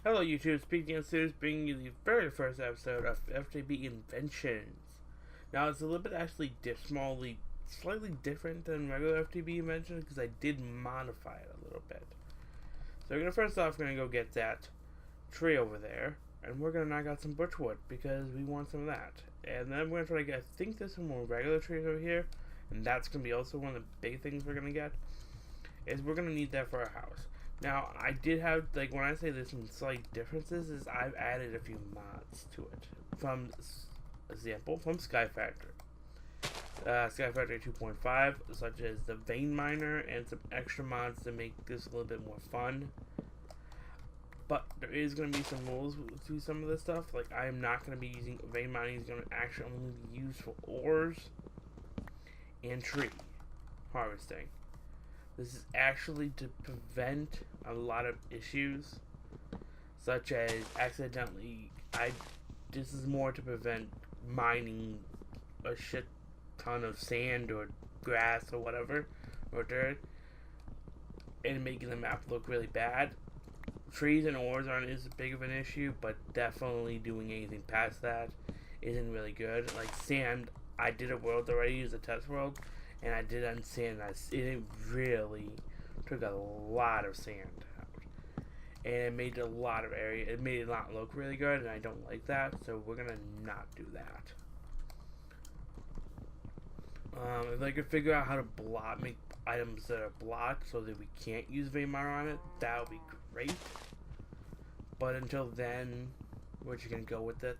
Hello YouTube, Speaking of Series, bringing you the very first episode of FTB Inventions. Now it's a little bit actually slightly different than regular FTB Inventions because I did modify it a little bit. So first off, we're gonna go get that tree over there, and we're gonna knock out some birchwood because we want some of that. And then we're gonna try to get, I think there's some more regular trees over here, and that's gonna be also one of the big things we're gonna get. Is we're gonna need that for our house. Now, I did have, like, when I say there's some slight differences, is I've added a few mods to it. From, example, from Sky Factory. Sky Factory 2.5, such as the vein miner and some extra mods to make this a little bit more fun. But there is going to be some rules to some of this stuff. Like, I am not going to be using vein mining. It's going to actually only be used for ores and tree harvesting. This is actually to prevent a lot of issues, such as this is more to prevent mining a shit ton of sand or grass or whatever, or dirt, and making the map look really bad. Trees and ores aren't as big of an issue, but definitely doing anything past that isn't really good. Like sand, I did a world already as a test world, and I did on sand. It really took a lot of sand out, and it made a lot of area. It made it not look really good, and I don't like that. So we're gonna not do that. If I could figure out how to make items that are blocked so that we can't use vein miner on it, that would be great. But until then, we're just gonna go with it,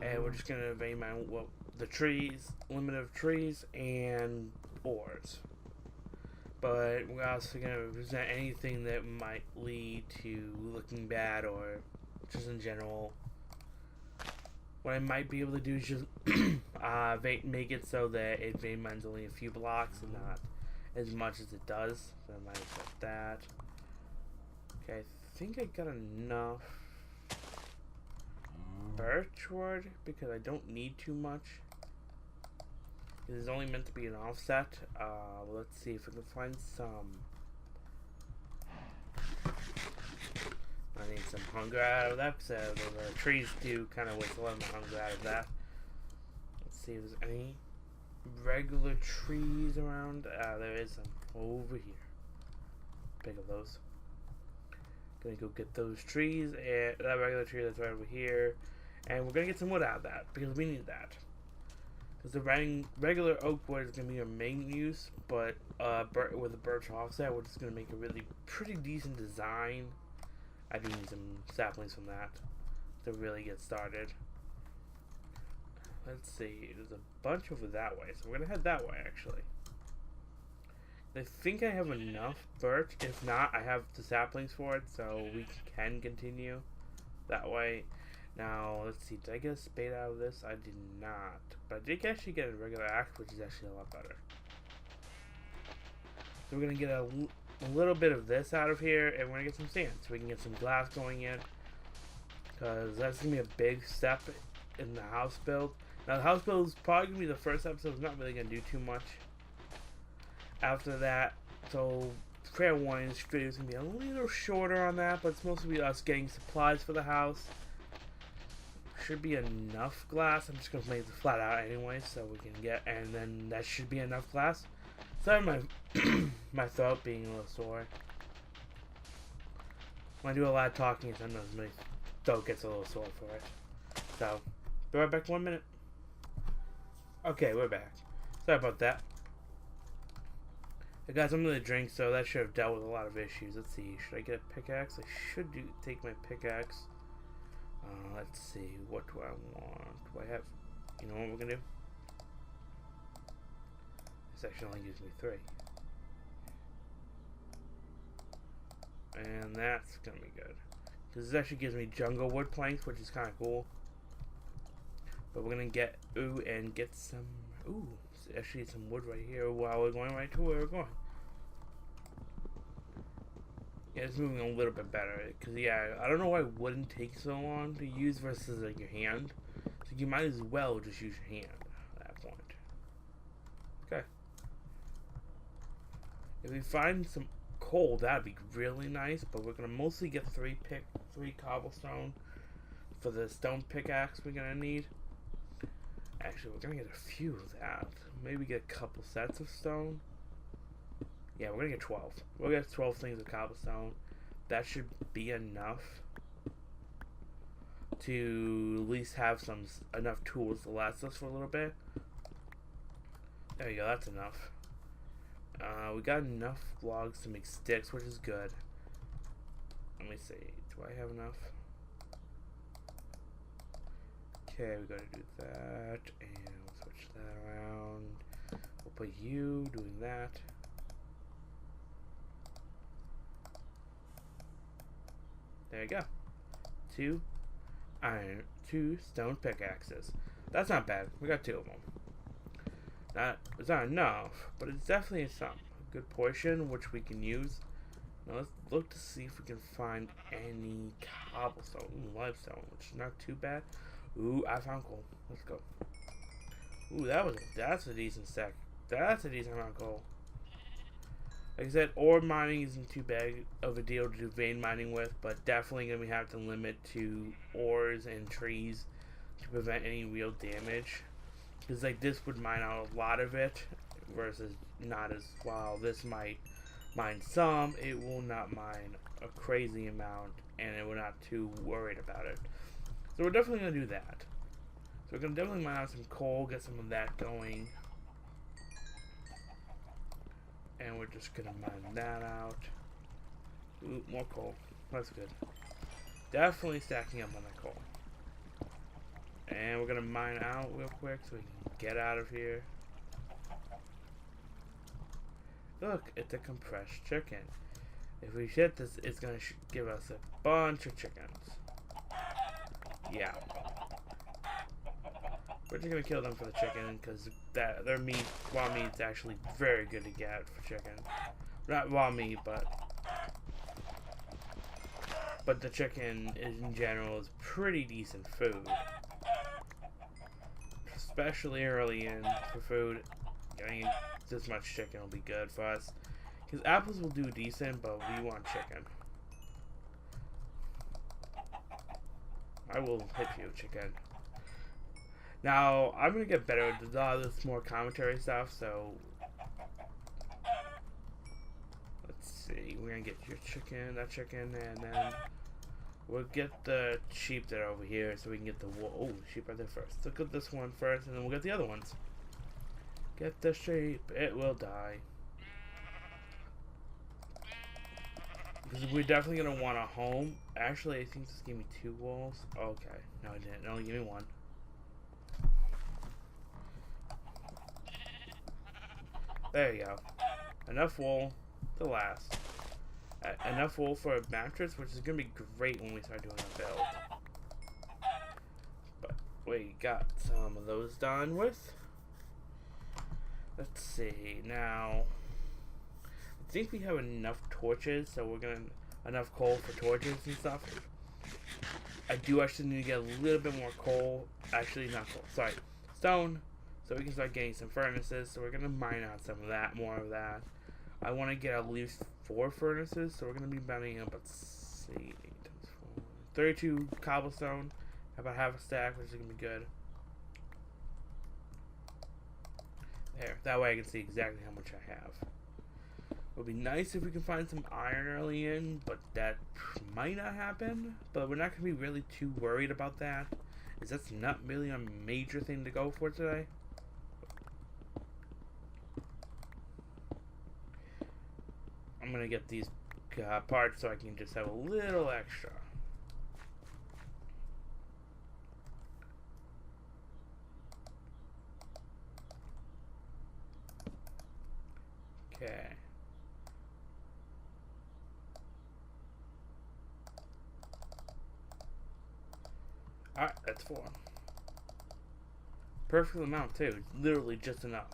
and we're just gonna vein mine the trees, limit of trees, and ores. But we're also going to present anything that might lead to looking bad or just in general. What I might be able to do is just make it so that it vein mines only a few blocks and not as much as it does. So I might accept that. Okay, I think I got enough birchwood because I don't need too much. It is only meant to be an offset. Let's see if we can find some. I need some hunger out of that because the trees do kind of waste a lot of hunger out of that. Let's see if there's any regular trees around. There is some over here. Pick up those. Gonna go get those trees and that regular tree that's right over here, and we're gonna get some wood out of that because we need that. Because the regular oak wood is going to be our main use, but with a birch offset, we're just going to make a really pretty decent design. I do need some saplings from that to really get started. Let's see, there's a bunch over that way, so we're going to head that way actually. I think I have enough birch. If not, I have the saplings for it, so we can continue that way. Now, let's see, did I get a spade out of this? I did not. But I did actually get a regular axe, which is actually a lot better. So we're going to get a little bit of this out of here, and we're going to get some sand. So we can get some glass going in. Because that's going to be a big step in the house build. Now, the house build is probably going to be the first episode. It's not really going to do too much after that. So, fair warning, this video is going to be a little shorter on that. But it's mostly us getting supplies for the house. Should be enough glass. I'm just gonna make it flat out anyway, so we can get, and then that should be enough glass. Sorry, my throat being a little sore. When I do a lot of talking, sometimes my throat gets a little sore for it. So, be right back in 1 minute. Okay, we're back. Sorry about that. I got something to drink, so that should have dealt with a lot of issues. Let's see. Should I get a pickaxe? I should take my pickaxe. Let's see, what do I want? Do I have, you know what we're gonna do? This actually only gives me 3. And that's gonna be good. Because this actually gives me jungle wood planks, which is kind of cool. But we're gonna get, some, actually some wood right here while we're going right to where we're going. Yeah, it's moving a little bit better, because yeah, I don't know why it wouldn't take so long to use versus like your hand. So you might as well just use your hand at that point. Okay. If we find some coal, that'd be really nice. But we're gonna mostly get three cobblestone for the stone pickaxe we're gonna need. Actually, we're gonna get a few of that. Maybe get a couple sets of stone. Yeah, we're gonna get 12. We'll get 12 things of cobblestone. That should be enough to at least have enough tools to last us for a little bit. There you go, that's enough. We got enough logs to make sticks, which is good. Let me see, do I have enough? Okay, we gotta do that, and we'll switch that around. We'll put you doing that. There you go. 2 stone pickaxes. That's not bad. We got 2 of them. It's not enough, but it's definitely a good portion which we can use. Now let's look to see if we can find any cobblestone. Ooh, limestone, which is not too bad. Ooh, I found coal. Let's go. Ooh, that's a decent stack. That's a decent amount of coal. Like I said, ore mining isn't too bad of a deal to do vein mining with, but definitely going to have to limit to ores and trees to prevent any real damage. Because like this would mine out a lot of it, versus not as while this might mine some, it will not mine a crazy amount, and we're not too worried about it. So we're definitely going to do that. So we're going to definitely mine out some coal, get some of that going. And we're just gonna mine that out. Ooh, more coal. That's good. Definitely stacking up on that coal. And we're gonna mine out real quick so we can get out of here. Look, it's a compressed chicken. If we hit this, it's gonna give us a bunch of chickens. Yeah. We're just gonna kill them for the chicken because their meat, raw meat's actually very good to get for chicken. Not raw meat, but the chicken in general is pretty decent food. Especially early in for food, getting this much chicken will be good for us. Because apples will do decent, but we want chicken. I will hit you, chicken. Now, I'm going to get better with a lot of this more commentary stuff, so let's see. We're going to get your chicken, that chicken, and then we'll get the sheep that are over here so we can get the wool. Oh, the sheep are there first. Look at this one first, and then we'll get the other ones. Get the sheep. It will die. Because we're definitely going to want a home. Actually, I think this gave me 2 wolves. Okay. No, it didn't. It only gave me 1. There you go. Enough wool to last. Enough wool for a mattress, which is going to be great when we start doing a build. But we got some of those done with. Let's see. Now, I think we have enough torches, so we're going to enough coal for torches and stuff. I do actually need to get a little bit more coal. Actually, not coal. Sorry. Stone. So we can start getting some furnaces. So we're going to mine out some of that, more of that. I want to get at least 4 furnaces. So we're going to be mining up, let's see, 32 cobblestone. About half a stack, which is going to be good. There. That way I can see exactly how much I have. It would be nice if we can find some iron early in, but that might not happen. But we're not going to be really too worried about that, as that's not really a major thing to go for today. I'm going to get these parts so I can just have a little extra. Okay. Alright, that's 4. Perfect amount too. It's literally just enough.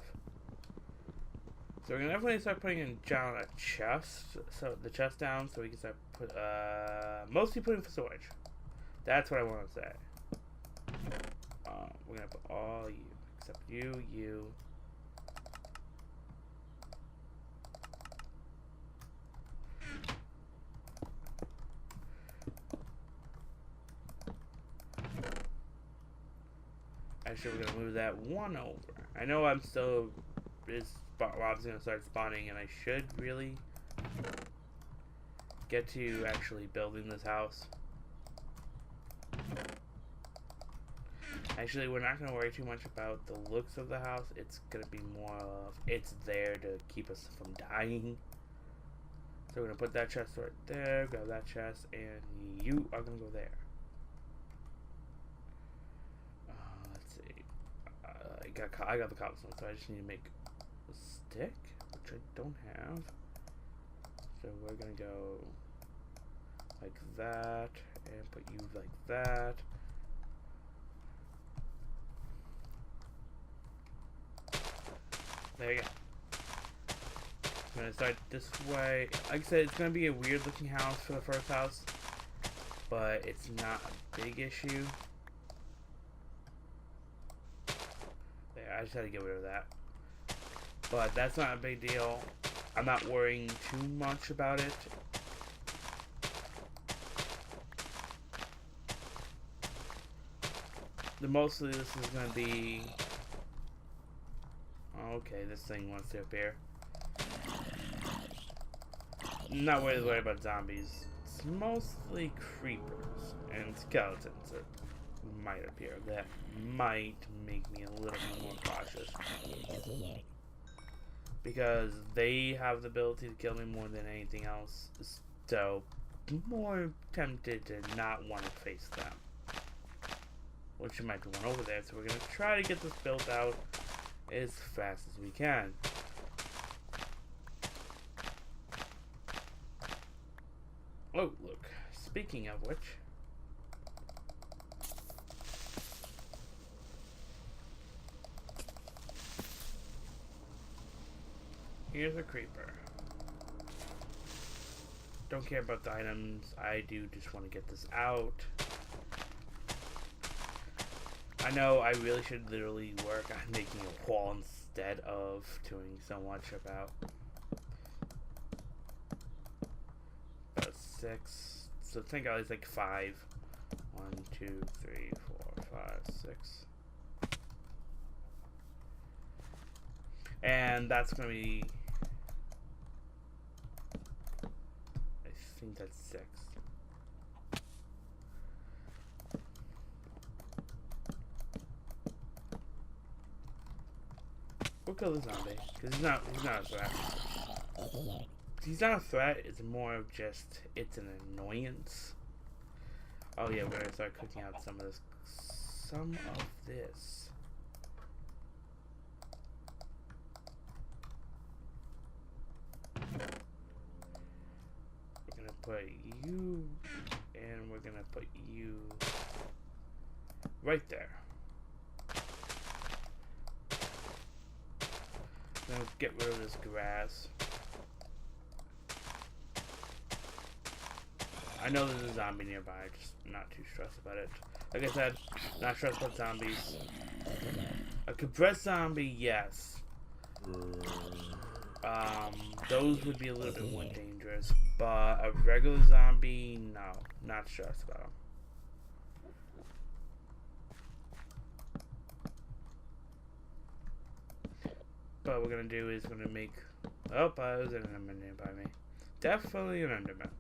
So we're gonna definitely start putting in down a chest. So the chest down so we can start mostly putting for storage. That's what I want to say. We're gonna put all you except you. Actually, we're gonna move that one over. I know I'm still Rob's gonna start spawning, and I should really get to actually building this house. Actually, we're not gonna worry too much about the looks of the house. It's gonna be more of it's there to keep us from dying. So we're gonna put that chest right there, grab that chest, and you are gonna go there. Let's see. I got the cobblestone, so I just need to make a stick, which I don't have. So we're gonna go like that, and put you like that. There you go. I'm gonna start this way. Like I said, it's gonna be a weird looking house for the first house, but it's not a big issue. There, I just had to get rid of that. But that's not a big deal. I'm not worrying too much about it. Mostly this is gonna be... Okay, this thing wants to appear. Not worried about zombies. It's mostly creepers and skeletons that might appear. That might make me a little bit more cautious. Because they have the ability to kill me more than anything else. So, more tempted to not want to face them. Which might be one over there. So we're going to try to get this built out as fast as we can. Oh, look. Speaking of which, here's a creeper. Don't care about the items. I do just want to get this out. I know I really should literally work on making a wall instead of doing so much about 6. So think I was like 5. 1, 2, 3, 4, 5, 6. And that's gonna be, I think that's 6. We'll kill the zombie, because he's not a threat. He's not a threat, it's more of just, it's an annoyance. Oh yeah, we're gonna start cooking out some of this. We're gonna put you, and we're gonna put you right there. Now get rid of this grass. I know there's a zombie nearby, just not too stressed about it. Like I said, not stressed about zombies. A compressed zombie, yes. Those would be a little bit more dangerous, but a regular zombie, no, not stressed about them. What we're gonna do is gonna make. Oh, there's an enderman nearby me. Definitely an enderman.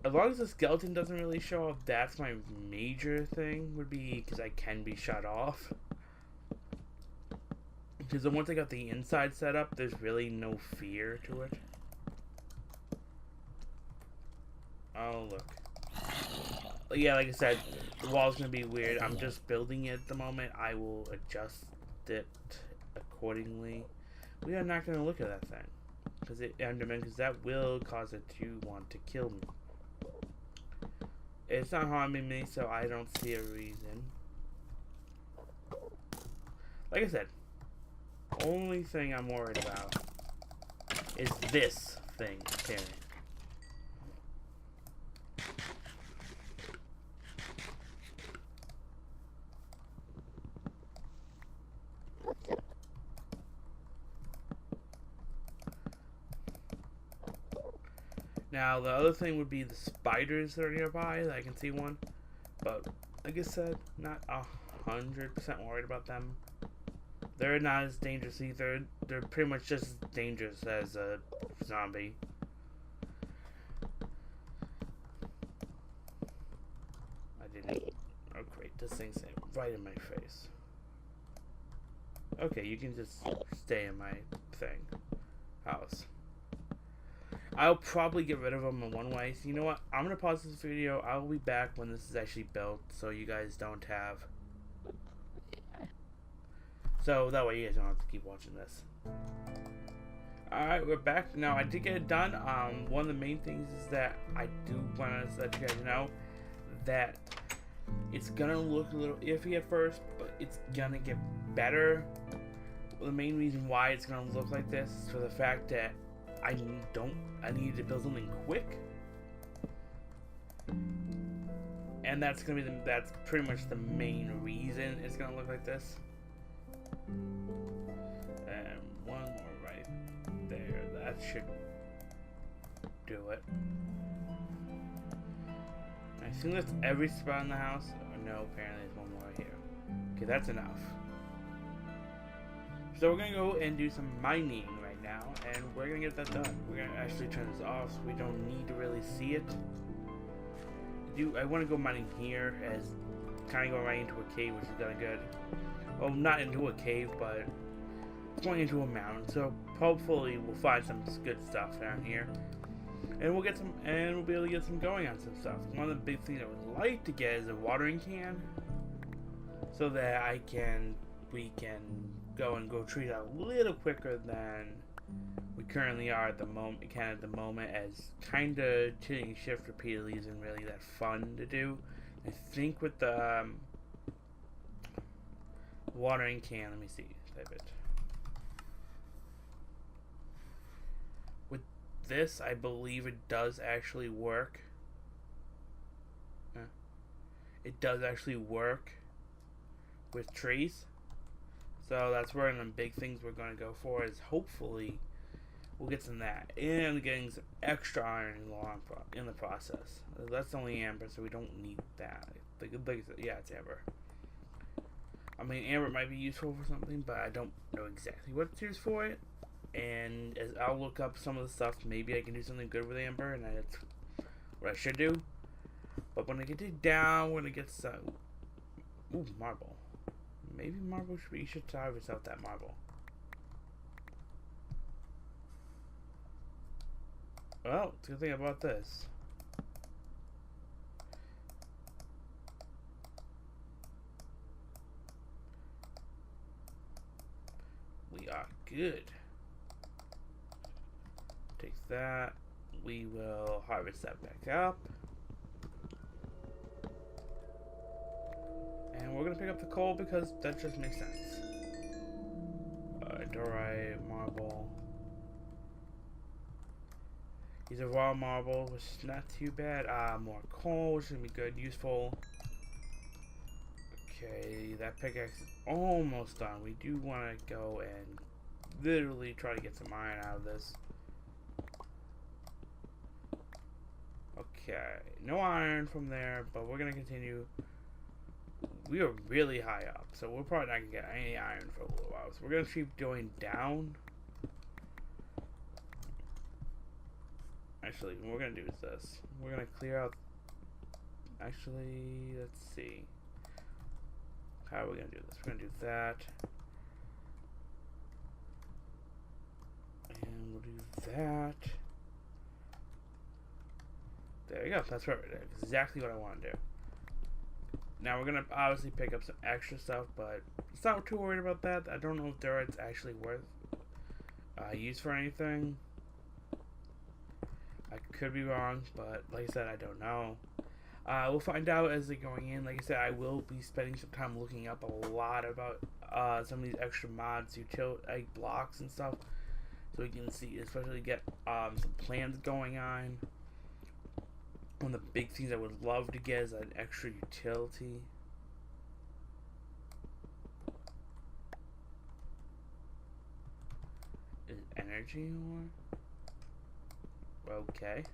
As long as the skeleton doesn't really show up, that's my major thing, would be because I can be shut off. Because once I got the inside set up, there's really no fear to it. Oh, look. Yeah, like I said, the wall's gonna be weird. I'm just building it at the moment. I will adjust it accordingly. We are not gonna look at that thing. Because that will cause it to want to kill me. It's not harming me, so I don't see a reason. Like I said, only thing I'm worried about is this thing appearing. Now, the other thing would be the spiders that are nearby. I can see one. But, like I said, not 100% worried about them. They're not as dangerous either. They're pretty much just as dangerous as a zombie. I didn't. Oh great, this thing's right in my face. Okay, you can just stay in my house. I'll probably get rid of them in one way. So you know what? I'm gonna pause this video. I'll be back when this is actually built, so you guys don't have. So that way you guys don't have to keep watching this. Alright, we're back. Now, I did get it done. One of the main things is that I do want to let you guys know that it's gonna look a little iffy at first, but it's gonna get better. The main reason why it's gonna look like this is for the fact that I need to build something quick. And that's pretty much the main reason it's gonna look like this. And one more right there. That should do it. I assume that's every spot in the house. Oh, no, apparently there's one more here. Okay, that's enough. So we're gonna go and do some mining right now, and we're gonna get that done. We're gonna actually turn this off so we don't need to really see it. I want to go mining here as kind of going right into a cave, which is kind of good. Well, not into a cave, but it's going into a mountain. So hopefully we'll find some good stuff down here, and we'll be able to get some going on some stuff. One of the big things I would like to get is a watering can, so that we can go trees out a little quicker than we currently are at the moment. As kind of hitting shift repeatedly isn't really that fun to do. I think with the watering can, let me see, type it. With this, I believe it does actually work. It does actually work with trees. So that's one of the big things we're going to go for, is hopefully we'll get some of that. And getting some extra iron in the process. That's only amber, so we don't need that. Yeah, it's amber. I mean, amber might be useful for something, but I don't know exactly what it's used for it. And as I'll look up some of the stuff, maybe I can do something good with amber, and that's what I should do. But when I get it down, we're going to get some... Ooh, marble. Maybe marble you should harvest out that marble. Well, the good thing about this. We are good. Take that. We will harvest that back up. And we're going to pick up the coal because that just makes sense. Dorite, marble. These are raw marble, which is not too bad. More coal, which is going to be good, useful. Okay, that pickaxe is almost done. We do want to go and literally try to get some iron out of this. Okay, no iron from there, but we're going to continue. We are really high up, so we're probably not going to get any iron for a little while. So we're going to keep going down. Actually, what we're going to do is this. We're going to clear out... Actually, let's see. How are we going to do this? We're going to do that. And we'll do that. There you go. That's right. That's exactly what I want to do. Now we're going to obviously pick up some extra stuff, but it's not too worried about that. I don't know if Dorite's actually worth use for anything. I could be wrong, but like I said, I don't know. We'll find out as they're going in. Like I said, I will be spending some time looking up a lot about some of these extra mods, utility blocks and stuff, so we can see, especially get some plans going on. One of the big things I would love to get is an extra utility. Is it energy or? Okay.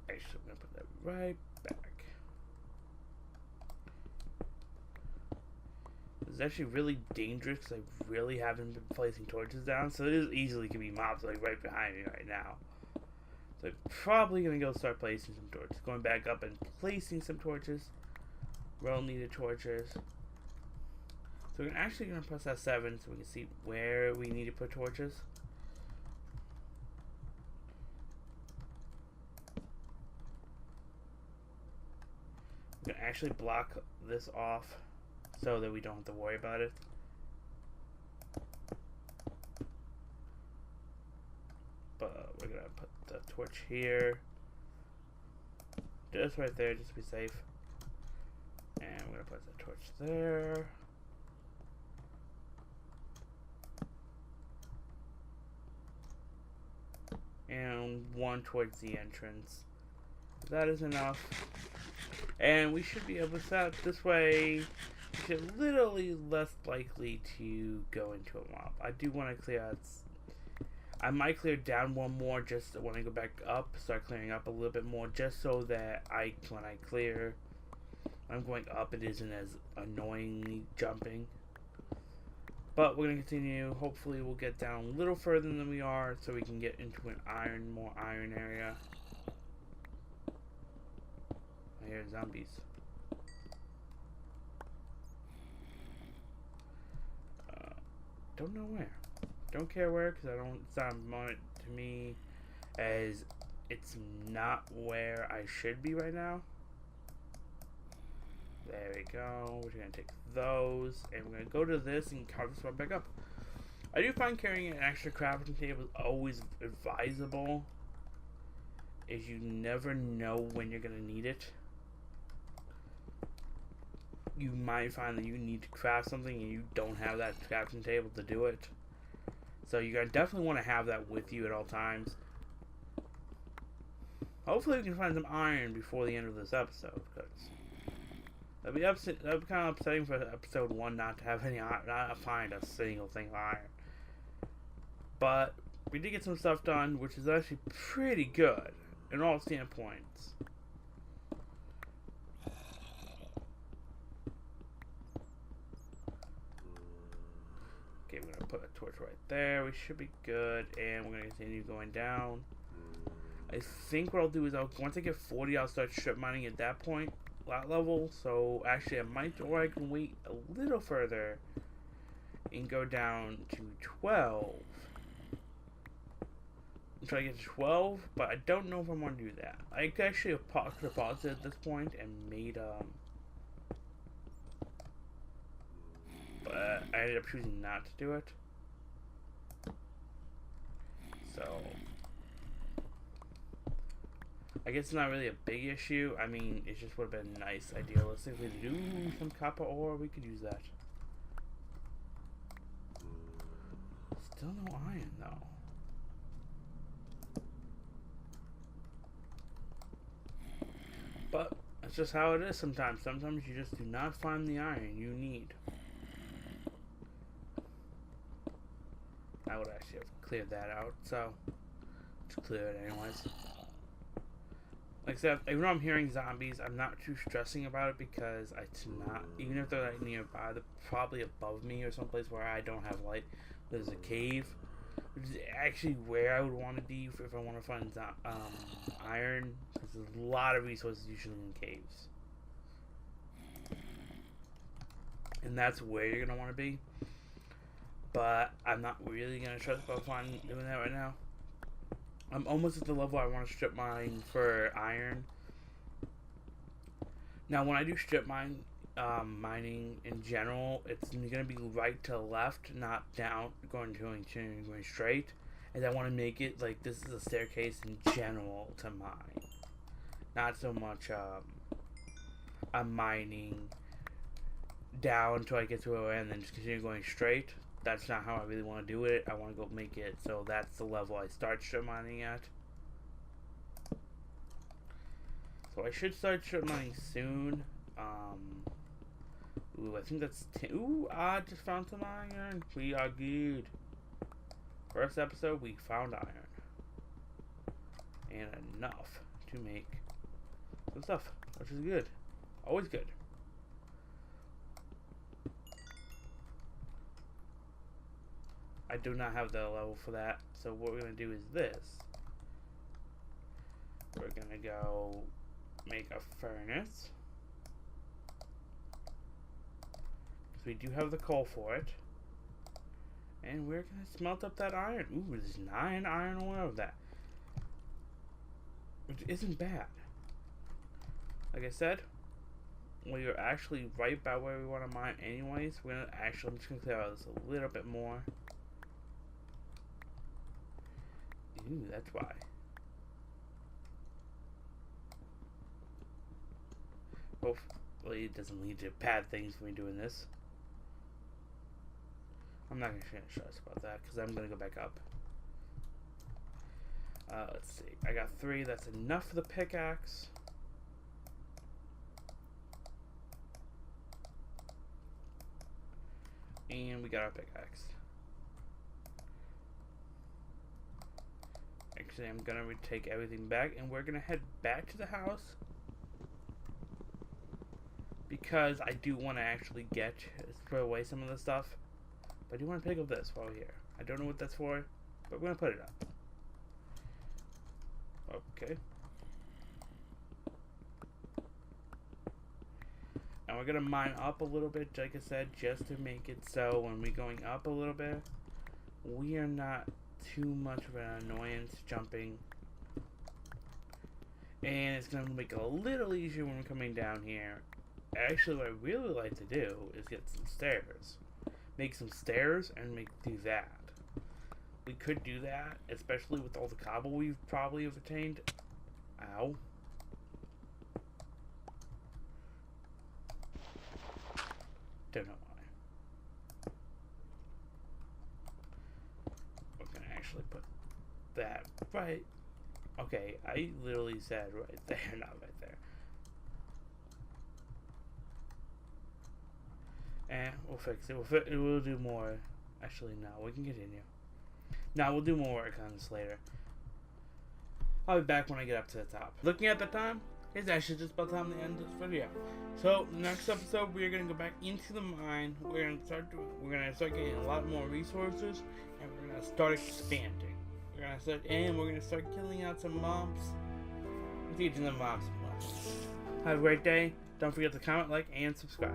Actually, I'm gonna put that right back It's actually really dangerous because I really haven't been placing torches down, so it is easily can be mobs like right behind me right now. So I'm probably gonna go start placing some torches. Going back up and placing some torches. Well needed torches. So we're actually gonna press F7 so we can see where we need to put torches. We're gonna actually block this off so that we don't have to worry about it. But we're gonna put the torch here. Just right there, just to be safe. And we're gonna put the torch there. And one towards the entrance. That is enough. And we should be able to set up this way. We should literally less likely to go into a mob. I do want to clear out. I might clear down one more just when I go back up, start clearing up a little bit more, just so that when I clear, I'm going up, it isn't as annoyingly jumping. But we're gonna continue. Hopefully, we'll get down a little further than we are, so we can get into an more iron area. I hear zombies. Don't know where. Don't care where, because it's not important to me, as it's not where I should be right now. There we go. We're going to take those, and we're going to go to this and carve this one back up. I do find carrying an extra crafting table is always advisable, as you never know when you're going to need it. You might find that you need to craft something and you don't have that crafting table to do it. So you're going to definitely want to have that with you at all times. Hopefully we can find some iron before the end of this episode, because that'd be kind of upsetting for episode 1 not to have any iron, not find a single thing of iron. But we did get some stuff done, which is actually pretty good in all standpoints. Okay, we're gonna put a torch right there. We should be good, and we're gonna continue going down. I think what I'll do is once I get 40, I'll start strip mining at that point, that level. So actually, or I can wait a little further and go down to 12. I'm trying to get to 12, but I don't know if I want to do that. I could actually could have paused it at this point and made but I ended up choosing not to do it. So I guess it's not really a big issue. I mean, it just would have been nice, idealistically, to do some copper ore. We could use that. Still no iron, though. But that's just how it is sometimes. Sometimes you just do not find the iron you need. I would actually have cleared that out, so just clear it anyways. Like I said, even though I'm hearing zombies, I'm not too stressing about it, because it's not, even if they're like nearby, they're probably above me or someplace where I don't have light. There's a cave, which is actually where I would want to be if I want to find iron, because there's a lot of resources usually in caves. And that's where you're going to want to be. But I'm not really going to trust about doing that right now. I'm almost at the level I want to strip mine for iron. Now, when I do strip mining in general, it's going to be right to left, not down, going straight. And I want to make it like this is a staircase in general to mine. Not so much I'm mining down until I get to where I am and then just continue going straight. That's not how I really want to do it. I want to go make it so that's the level I start strip mining at. So I should start strip mining soon. Ooh, I think that's 10. Ooh, I just found some iron. We are good. First episode, we found iron. And enough to make some stuff, which is good. Always good. I do not have the level for that. So what we're going to do is this. We're going to go make a furnace. Because we do have the coal for it. And we're going to smelt up that iron. Ooh, there's 9 iron ore of that. Which isn't bad. Like I said, we are actually right by where we want to mine anyways. We're going to actually, I'm just going to clear out this a little bit more. Ooh, that's why. Hopefully it doesn't lead to bad things for me doing this. I'm not going to stress about that because I'm going to go back up. Let's see. I got 3. That's enough for the pickaxe. And we got our pickaxe. Actually, I'm going to take everything back and we're going to head back to the house. Because I do want to actually throw away some of the stuff. But I do want to pick up this while we're here. I don't know what that's for, but we're going to put it up. Okay. And we're going to mine up a little bit, like I said, just to make it so when we're going up a little bit, we are not too much of an annoyance jumping. And it's going to make it a little easier when we're coming down here. Actually, what I really like to do is get some stairs. Make some stairs and do that. We could do that, especially with all the cobble we've probably obtained. Ow. Don't know why. We're gonna actually put that right. Okay, I literally said right there, not right there. And we'll fix it. We'll do more. Actually, no, we can continue. Now we'll do more work on this later. I'll be back when I get up to the top. Looking at the time, it's actually just about time to end this video. So next episode, we are gonna go back into the mine. We're gonna start getting a lot more resources, and we're gonna start expanding. We're gonna start killing out some mobs, and teaching them mobs. Have a great day. Don't forget to comment, like, and subscribe.